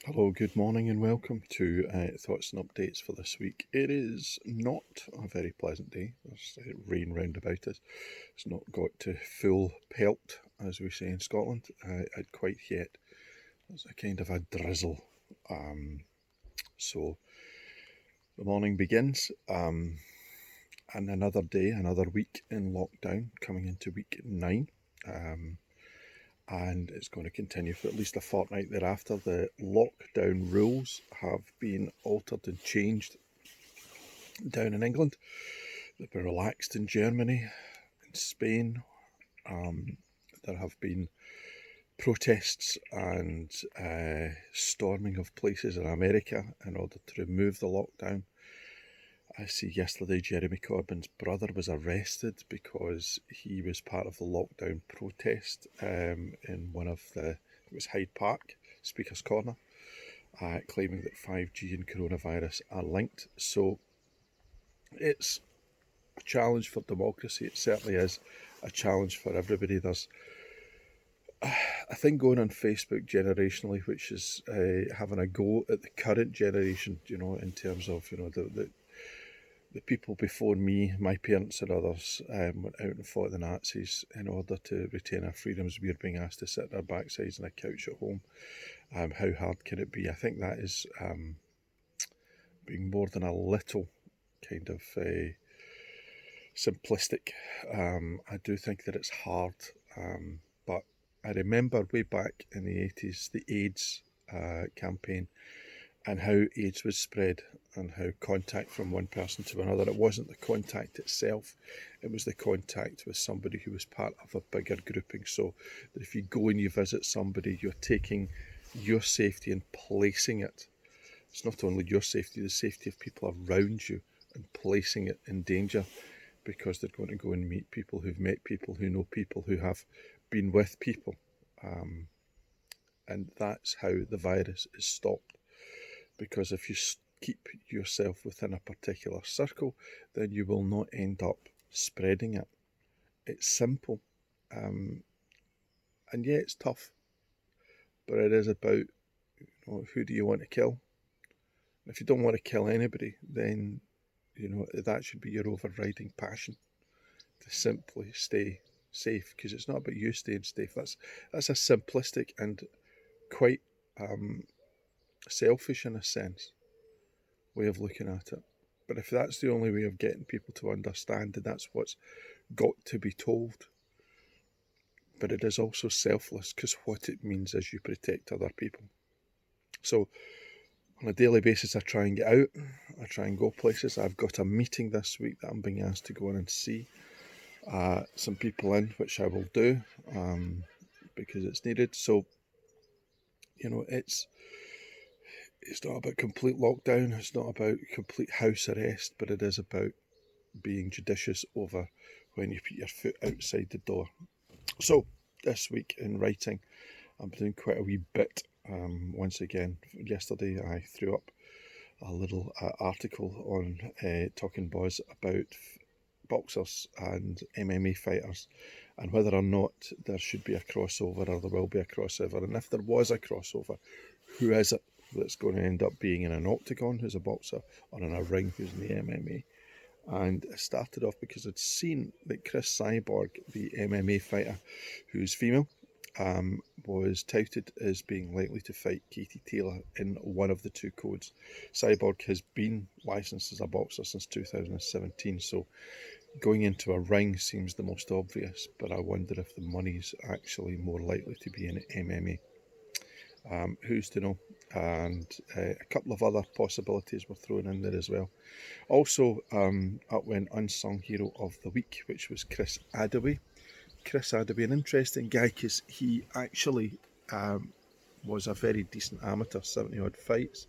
Hello, good morning, and welcome to Thoughts and Updates for this week. It is not a very pleasant day. There's rain round about us. It's not got to full pelt, as we say in Scotland, quite yet. There's a kind of a drizzle. So the morning begins, and another day, another week in lockdown, coming into week 9. And it's going to continue for at least a fortnight thereafter. The lockdown rules have been altered and changed down in England. They've been relaxed in Germany, in Spain. There have been protests and storming of places in America in order to remove the lockdown. I see yesterday Jeremy Corbyn's brother was arrested because he was part of the lockdown protest in one of it was Hyde Park, Speaker's Corner, claiming that 5G and coronavirus are linked. So it's a challenge for democracy. It certainly is a challenge for everybody. There's a thing going on Facebook generationally, which is having a go at the current generation, in terms of, the people before me, my parents and others, went out and fought the Nazis in order to retain our freedoms. We are being asked to sit on our backsides on a couch at home. How hard can it be? I think that is being more than a little kind of simplistic. I do think that it's hard, but I remember way back in the 80s, the AIDS campaign, and how AIDS was spread and how contact from one person to another, it wasn't the contact itself, it was the contact with somebody who was part of a bigger grouping. So that if you go and you visit somebody, you're taking your safety and placing it. It's not only your safety, the safety of people around you, and placing it in danger because they're going to go and meet people who've met people, who know people, who have been with people. And that's how the virus is stopped. Because if you keep yourself within a particular circle, then you will not end up spreading it. It's simple. And yeah, it's tough. But it is about, who do you want to kill? If you don't want to kill anybody, then, that should be your overriding passion, to simply stay safe, because it's not about you staying safe. That's a simplistic and quite selfish, in a sense, way of looking at it. But if that's the only way of getting people to understand, then that's what's got to be told. But it is also selfless, because what it means is you protect other people. So on a daily basis, I try and get out. I try and go places. I've got a meeting this week that I'm being asked to go in and see some people in, which I will do because it's needed. So, it's not about complete lockdown. It's not about complete house arrest, but it is about being judicious over when you put your foot outside the door. So this week in writing, I'm doing quite a wee bit. Once again, yesterday I threw up a little article on Talking Boys about boxers and MMA fighters, and whether or not there should be a crossover, or there will be a crossover. And if there was a crossover, who is it that's going to end up being in an octagon, who's a boxer, or in a ring, who's in the MMA? And it started off because I'd seen that Chris Cyborg, the MMA fighter who's female, was touted as being likely to fight Katie Taylor in one of the two codes. Cyborg has been licensed as a boxer since 2017, so going into a ring seems the most obvious, but I wonder if the money's actually more likely to be in MMA. Who's to know? And a couple of other possibilities were thrown in there as well. Also, up went Unsung Hero of the Week, which was Chris Adaway. Chris Adaway, an interesting guy, because he actually was a very decent amateur, 70 odd fights,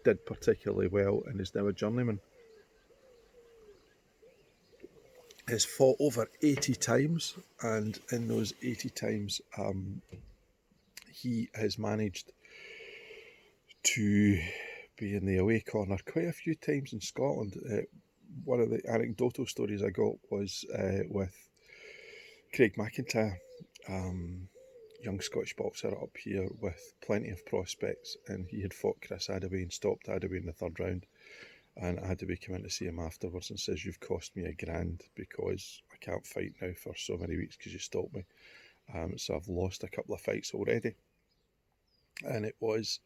did particularly well, and is now a journeyman. Has fought over 80 times, and in those 80 times, he has managed to be in the away corner quite a few times in Scotland. One of the anecdotal stories I got was with Craig McIntyre. young Scottish boxer up here with plenty of prospects, and he had fought Chris Adaway and stopped Adaway in the third round. And Adaway came in to see him afterwards and says, "You've cost me $1,000 because I can't fight now for so many weeks because you stopped me. So I've lost a couple of fights already." And it was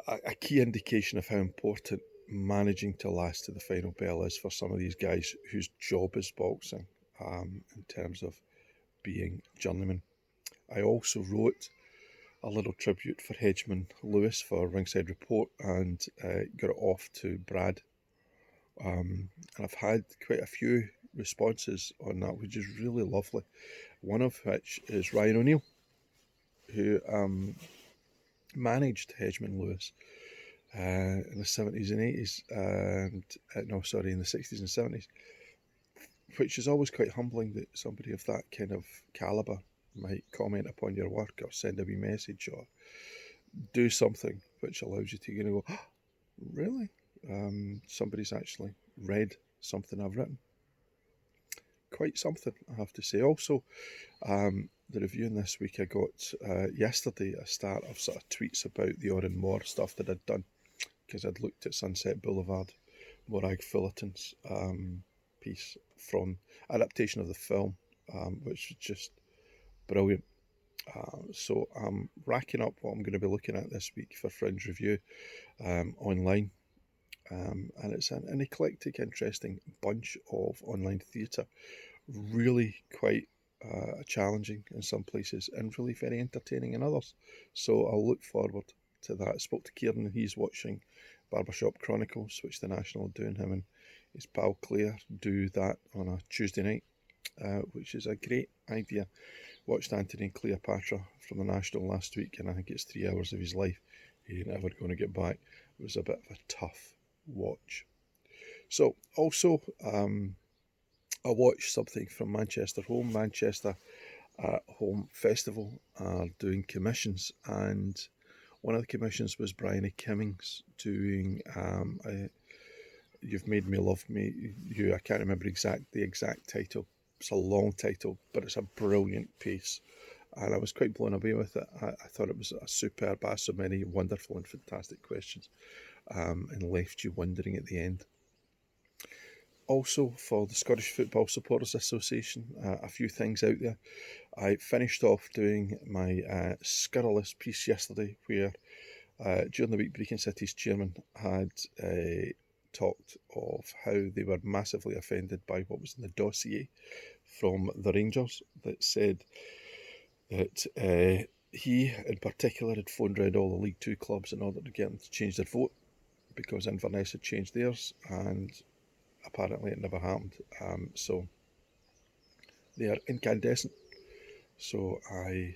a key indication of how important managing to last to the final bell is for some of these guys whose job is boxing, in terms of being journeymen. I also wrote a little tribute for Hedgeman Lewis for Ringside Report and got it off to Brad. And I've had quite a few responses on that, which is really lovely. One of which is Ryan O'Neill, who managed Hedgeman Lewis in the 70s and 80s, and in the 60s and 70s, which is always quite humbling that somebody of that kind of calibre might comment upon your work or send a wee message or do something which allows you to go, "Oh, really? Somebody's actually read something I've written." Quite something, I have to say. Also, the reviewing this week, I got yesterday a start of sort of tweets about the Oran Moore stuff that I'd done, because I'd looked at Sunset Boulevard, Morag Fullerton's piece from adaptation of the film, which was just brilliant. So I'm racking up what I'm going to be looking at this week for Fringe Review online. And it's an eclectic, interesting bunch of online theatre. Really quite challenging in some places and really very entertaining in others. So I'll look forward to that. I spoke to Kieran, he's watching Barbershop Chronicles, which the National are doing. Him and his pal Claire do that on a Tuesday night, which is a great idea. Watched Anthony and Cleopatra from the National last week, and I think it's 3 hours of his life he ain't ever going to get back. It was a bit of a tough watch. So also I watched something from Manchester Home. Manchester Home Festival are doing commissions, and one of the commissions was Bryony Kimmings doing You've Made Me Love Me You. I can't remember the exact title. It's a long title, but it's a brilliant piece, and I was quite blown away with it. I thought it was a superb, asked so many wonderful and fantastic questions, and left you wondering at the end. Also, for the Scottish Football Supporters Association, a few things out there. I finished off doing my scurrilous piece yesterday, where during the week Brecon City's chairman had talked of how they were massively offended by what was in the dossier from the Rangers that said that he in particular had phoned round all the League Two clubs in order to get them to change their vote, because Inverness had changed theirs, and apparently it never happened. So they are incandescent. So I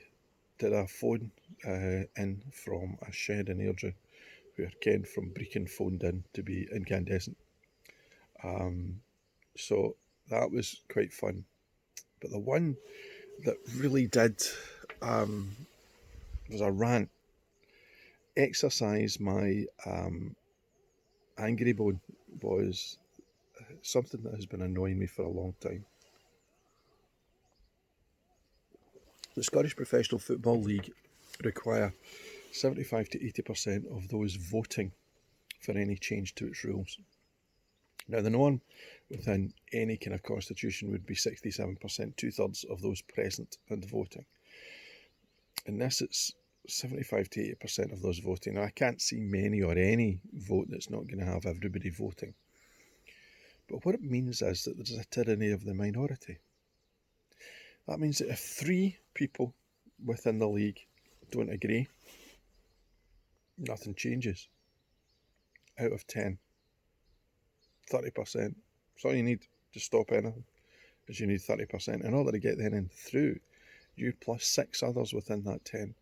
did a phone in from a shed in Airdrie, where Ken from Brecon phoned in to be incandescent. So that was quite fun. But the one that really did was a rant. Exercise my angry bone was something that has been annoying me for a long time. The Scottish Professional Football League require 75 to 80% of those voting for any change to its rules. Now, the norm within any kind of constitution would be 67%, 2/3 of those present and voting. In this, it's 75 to 80% of those voting. Now, I can't see many or any vote that's not going to have everybody voting. But what it means is that there's a tyranny of the minority. That means that if 3 people within the league don't agree, nothing changes. Out of 10, 30%. That's all you need to stop anything, is you need 30%. In order to get anything through, you plus 6 others within that 10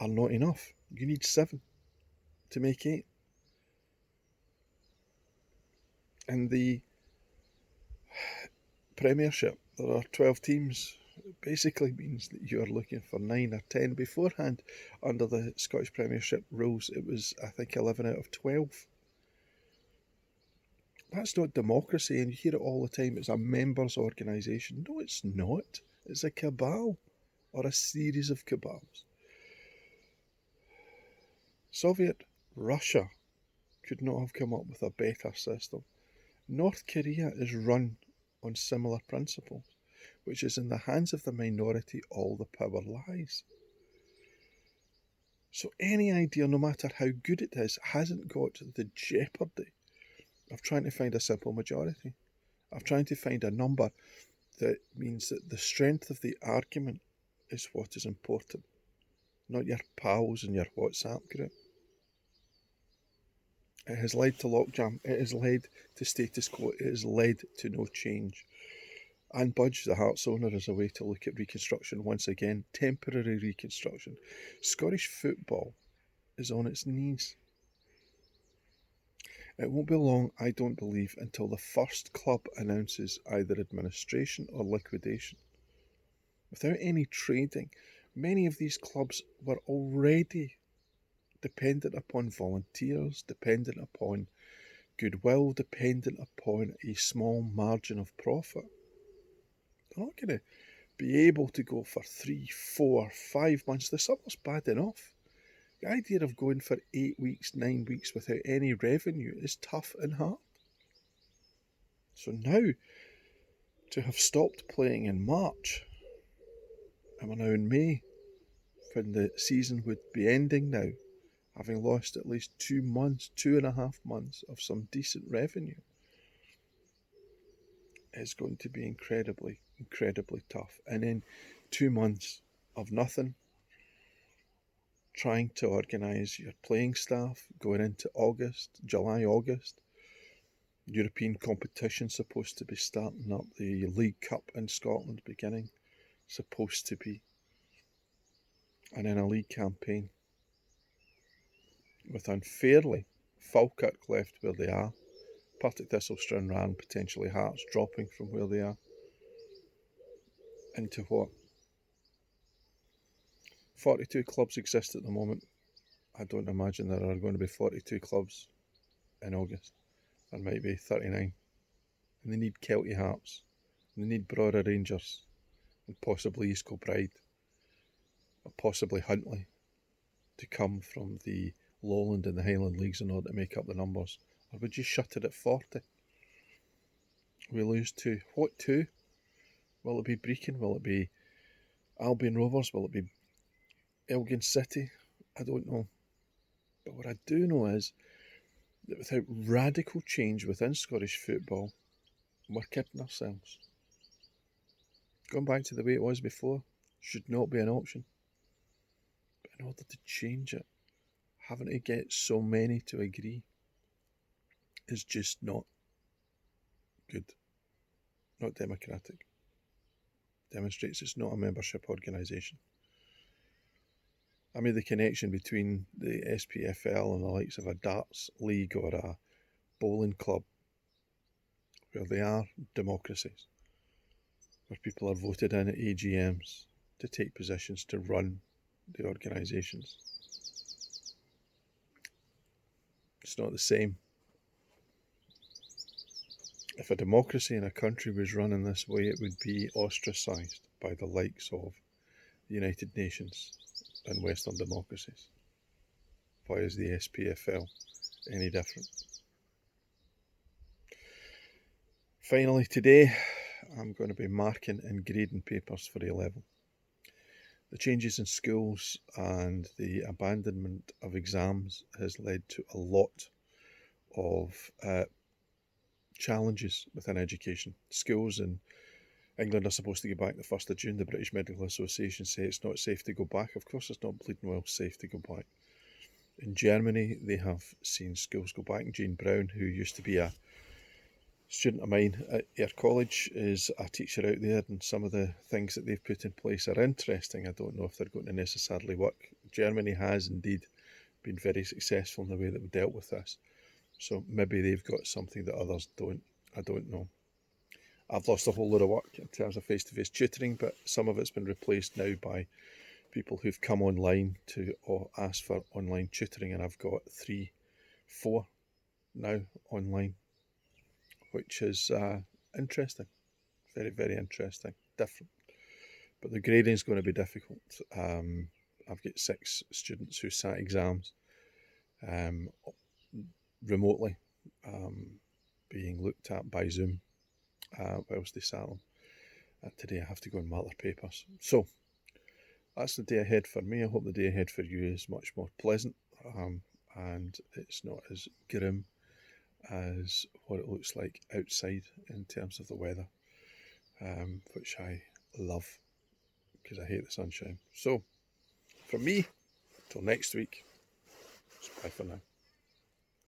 are not enough. You need 7 to make 8. In the Premiership, there are 12 teams. It basically means that you are looking for 9 or 10 beforehand. Under the Scottish Premiership rules, it was, I think, 11 out of 12. That's not democracy, and you hear it all the time. It's a members' organisation. No, it's not. It's a cabal or a series of cabals. Soviet Russia could not have come up with a better system. North Korea is run on similar principles, which is in the hands of the minority all the power lies. So any idea, no matter how good it is, hasn't got the jeopardy of trying to find a simple majority, of trying to find a number that means that the strength of the argument is what is important, not your pals in your WhatsApp group. It has led to lockjam, it has led to status quo, it has led to no change. And Budge, the Hearts owner, is a way to look at reconstruction once again, temporary reconstruction. Scottish football is on its knees. It won't be long, I don't believe, until the first club announces either administration or liquidation. Without any trading, many of these clubs were already dependent upon volunteers, dependent upon goodwill, dependent upon a small margin of profit. They're not going to be able to go for 3, 4, 5 months. The summer's bad enough. The idea of going for 8 weeks, 9 weeks without any revenue is tough and hard. So now, to have stopped playing in March, and we're now in May, when the season would be ending now, having lost at least 2 months, 2.5 months of some decent revenue, is going to be incredibly, incredibly tough. And then 2 months of nothing, trying to organise your playing staff, going into August, July, August, European competition supposed to be starting up, the League Cup in Scotland beginning, supposed to be, and then a league campaign with unfairly Falkirk left where they are, Partick Thistle, Stranraer, potentially Hearts dropping from where they are into what? 42 clubs exist at the moment. I don't imagine there are going to be 42 clubs in August. There might be 39. And they need Kelty Hearts, and they need Brora Rangers, and possibly East Kilbride, or possibly Huntly, to come from the Lowland and the Highland Leagues in order to make up the numbers. Or would you shut it at 40? We lose 2. What 2? Will it be Brechin? Will it be Albion Rovers? Will it be Elgin City? I don't know. But what I do know is that without radical change within Scottish football, we're kidding ourselves. Going back to the way it was before should not be an option. But in order to change it, having to get so many to agree is just not good. Not democratic. Demonstrates it's not a membership organisation. I made the connection between the SPFL and the likes of a darts league or a bowling club, where they are democracies, where people are voted in at AGMs to take positions to run the organisations. It's not the same. If a democracy in a country was run in this way, it would be ostracised by the likes of the United Nations and Western democracies. Why is the SPFL any different? Finally, today I'm going to be marking and grading papers for A-level. The changes in schools and the abandonment of exams has led to a lot of challenges within education. Schools in England are supposed to go back the 1st of June. The British Medical Association say it's not safe to go back. Of course it's not bleeding well safe to go back. In Germany, they have seen schools go back. Jane Brown, who used to be a student of mine at Ayr College, is a teacher out there, and some of the things that they've put in place are interesting. I don't know if they're going to necessarily work. Germany has indeed been very successful in the way that we dealt with this. So maybe they've got something that others don't. I don't know. I've lost a whole lot of work in terms of face-to-face tutoring, but some of it's been replaced now by people who've come online to ask for online tutoring, and I've got 3, 4 now online, which is interesting. Very, very interesting. Different. But the grading is going to be difficult. I've got 6 students who sat exams remotely, being looked at by Zoom whilst they sat them. Today I have to go and mark their papers. So that's the day ahead for me. I hope the day ahead for you is much more pleasant, and it's not as grim as what it looks like outside in terms of the weather, which I love because I hate the sunshine. So from me, till next week, bye for now.